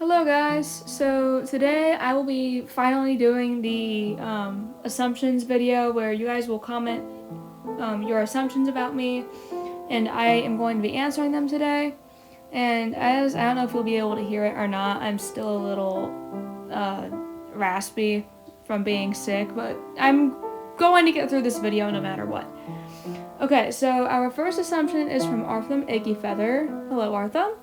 Hello guys, so today I will be finally doing the assumptions video where you guys will comment your assumptions about me, and I am going to be answering them today. And as I don't know if you'll be able to hear it or not, I'm still a little raspy from being sick, but I'm going to get through this video no matter what. Okay, so our first assumption is from Artham Feather. Hello Artham.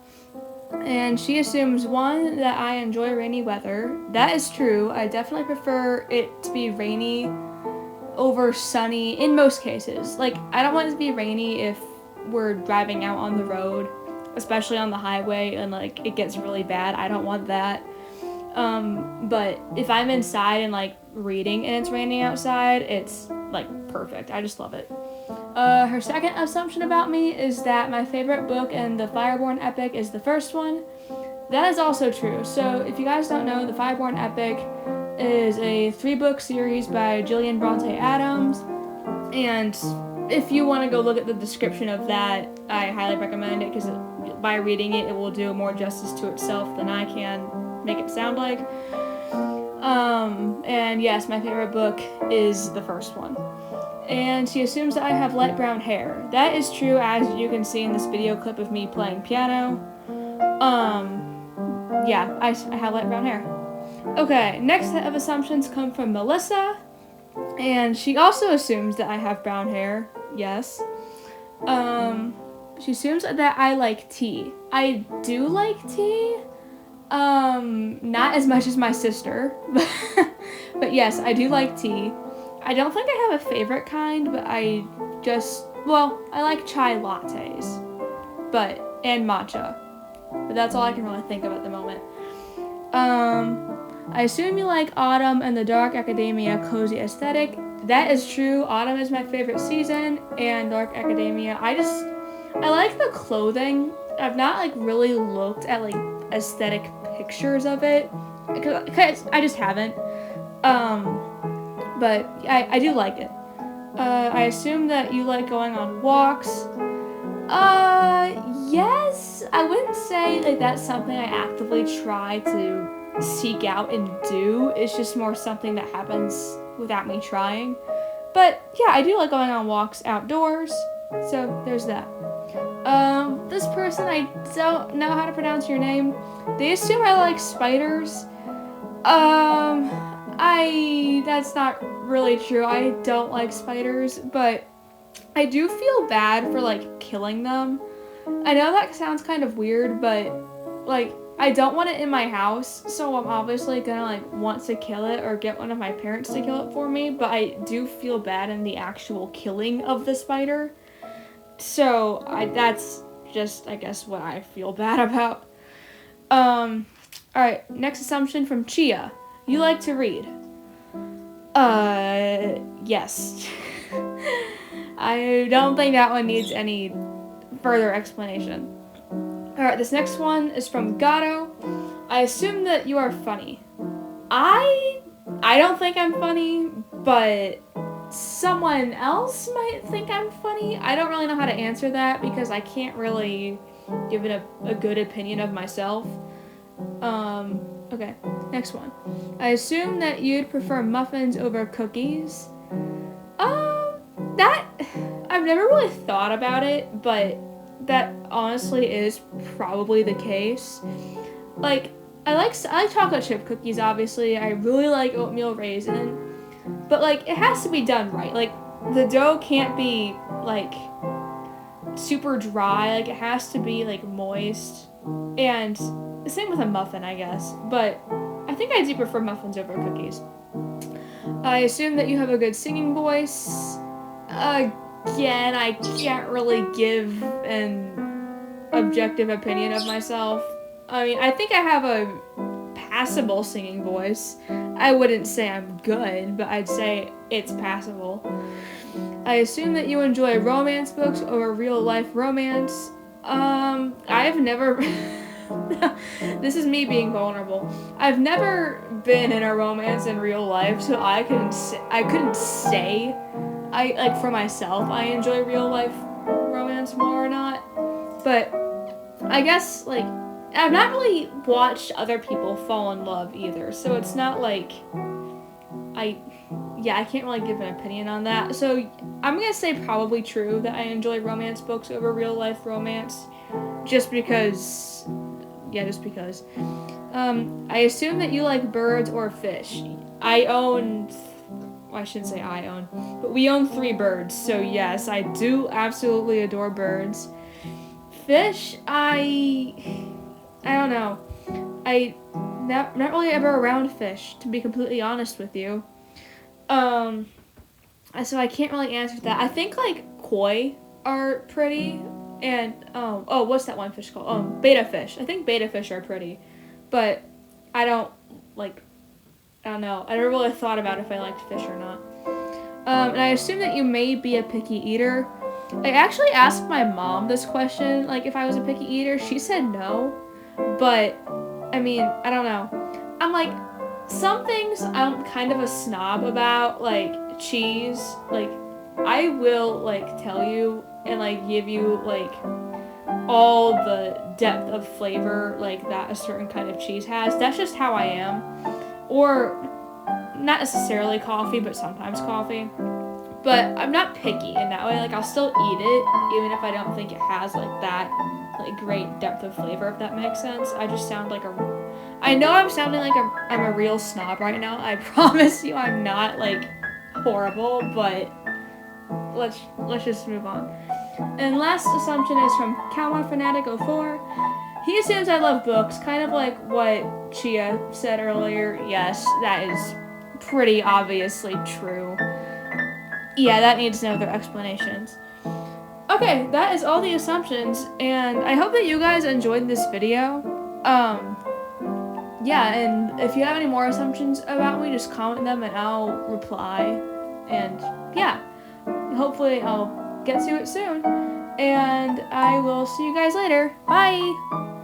And she assumes, one, that I enjoy rainy weather. That is true. I definitely prefer it to be rainy over sunny in most cases. Like, I don't want it to be rainy if we're driving out on the road, especially on the highway, and like it gets really bad. I don't want that. But if I'm inside and like reading and it's raining outside, it's like perfect. I just love it. Her second assumption about me is that my favorite book in the Fireborn epic is the first one. That is also true. So if you guys don't know, the Fireborn epic is a 3-book series by Gillian Bronte Adams, and if you want to go look at the description of that, I highly recommend it, because by reading it, it will do more justice to itself than I can make it sound like. And yes, my favorite book is the first one. And she assumes that I have light brown hair. That is true, as you can see in this video clip of me playing piano. Yeah, I have light brown hair. Okay, next set of assumptions come from Melissa, and she also assumes that I have brown hair. Yes. She assumes that I like tea. I do like tea. Not as much as my sister, but yes, I do like tea. I don't think I have a favorite kind, but I like chai lattes, and matcha, but that's all I can really think of at the moment. I assume you like autumn and the dark academia cozy aesthetic. That is true. Autumn is my favorite season, and dark academia, I like the clothing. I've not like really looked at like aesthetic pictures of it, because I just haven't. But I do like it. I assume that you like going on walks. Yes. I wouldn't say like that's something I actively try to seek out and do. It's just more something that happens without me trying. But yeah, I do like going on walks outdoors. So there's that. This person, I don't know how to pronounce your name. They assume I like spiders. That's not really true. I don't like spiders, but I do feel bad for like killing them. I know that sounds kind of weird, but like I don't want it in my house, so I'm obviously gonna like want to kill it or get one of my parents to kill it for me, but I do feel bad in the actual killing of the spider. So that's just, I guess, what I feel bad about. Alright, next assumption from Chia. You like to read. Yes. I don't think that one needs any further explanation. Alright, this next one is from Gato. I assume that you are funny. I don't think I'm funny, but someone else might think I'm funny. I don't really know how to answer that because I can't really give it a good opinion of myself. Okay, next one. I assume that you'd prefer muffins over cookies. That, I've never really thought about it, but that honestly is probably the case. Like, I like chocolate chip cookies, obviously. I really like oatmeal raisin, but like, it has to be done right. Like, the dough can't be like super dry. Like, it has to be like moist, and the same with a muffin, I guess. But I think I do prefer muffins over cookies. I assume that you have a good singing voice. Again, I can't really give an objective opinion of myself. I mean, I think I have a passable singing voice. I wouldn't say I'm good, but I'd say it's passable. I assume that you enjoy romance books over real-life romance. I've never... This is me being vulnerable. I've never been in a romance in real life, so I couldn't say like for myself I enjoy real life romance more or not. But I guess like I've not really watched other people fall in love either, so it's not like I can't really give an opinion on that. So I'm gonna say probably true that I enjoy romance books over real life romance, just because. I assume that you like birds or fish. I shouldn't say I own, but we own 3 birds, so yes, I do absolutely adore birds. Fish, I don't know. Not really ever around fish, to be completely honest with you. So I can't really answer that. I think like koi are pretty, and what's that one fish called? Betta fish. I think betta fish are pretty, but I don't know. I never really thought about if I liked fish or not. And I assume that you may be a picky eater. I actually asked my mom this question, like if I was a picky eater. She said no, but I mean, I don't know. I'm like, some things I'm kind of a snob about, like cheese. Like, I will like tell you and like give you like all the depth of flavor like that a certain kind of cheese has. That's just how I am. Or not necessarily coffee, but sometimes coffee. But I'm not picky in that way. Like, I'll still eat it even if I don't think it has like that like great depth of flavor, if that makes sense. I just sound like I know I'm sounding like I'm a real snob right now. I promise you I'm not like horrible, but let's just move on. And last assumption is from Cowboy Fanatic 04. He assumes I love books, kind of like what Chia said earlier. Yes, that is pretty obviously true. Yeah, that needs no other explanations. Okay, that is all the assumptions, and I hope that you guys enjoyed this video. Yeah, and if you have any more assumptions about me, just comment them and I'll reply. And yeah, hopefully I'll get to it soon. And I will see you guys later. Bye!